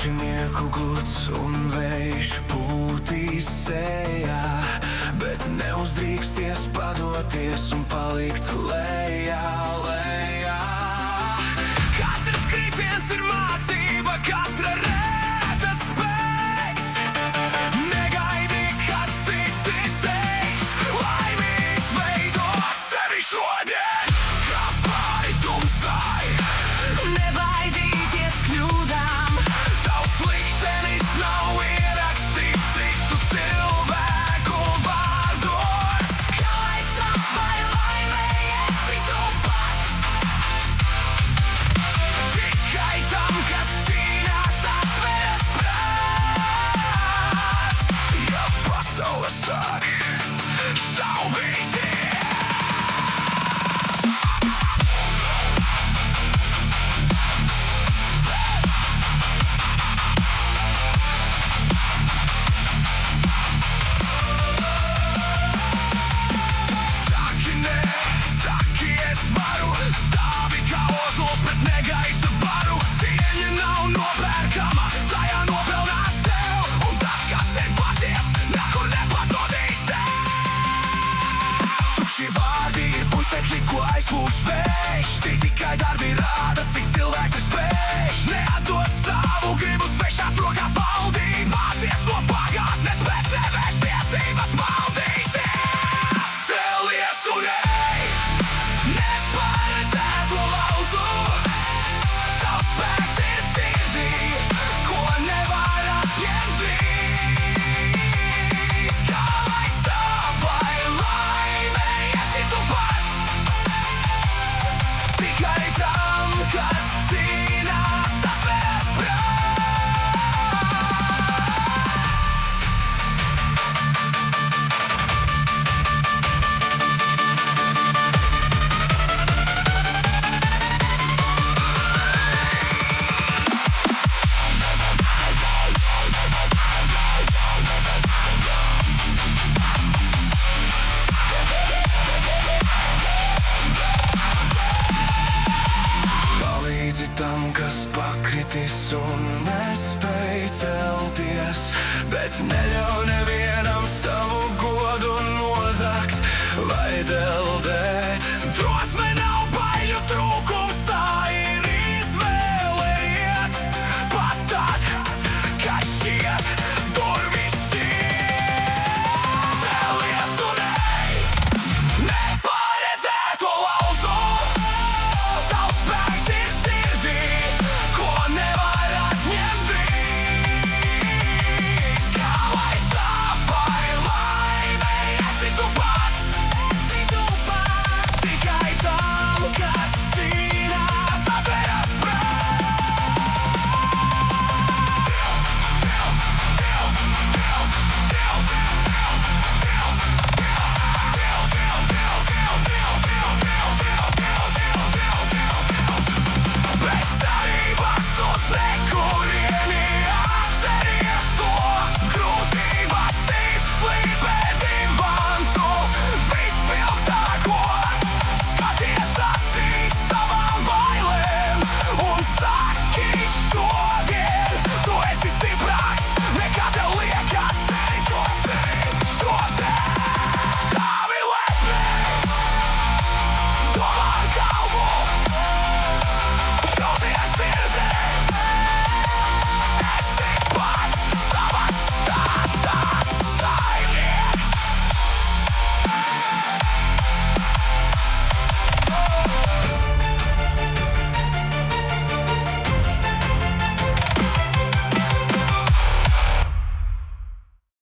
Dalšinieku gluds un vējš pūtīs sejā, bet neuzdrīksties padoties un palikt lejā, lejā. Katrs kritiens ir mācība, katra rēta spēks. Negaidi, kad citi teiks, laimīgs veido sevi šodien. Kā pāri tumsai, nebaidīties kļūdām. Tavs liktenis nav ierakstīts citu cilvēku vārdos. Kaisam vai laimei esi tu pats. Tikai tam, kas cīnās, atveras prāts. Ja pasaule sāk šaubīties, saki nē, saki es varu. Stāvi kā ozols pret negaisa baru. Cieņa nav nopērkama, tajā nopelnās sev. Un tas, kas ir paties, nekur nepazudīs tev. Tukši vārdi ir putekļi, ko aizpūš vējš. Tie tikai darbi rāda, cik cilvēks ir spējš. Neatdot savu gribu svešās rokās valdīt. Mācies no pagātnes, bet nevērš tiesības maldīties. Celies un ej, neparedzēto lauzu. Tavs spēks ir sirdī, ko nevar atņemt drīz. Kā lai savai laimei esi tu pats. Tikai tam, kas cīnās, atveras prāts. Palīdzi tam, kas pakritis un nespēj celties, bet neļauj nevienam savu godu nozagt vai deldēt.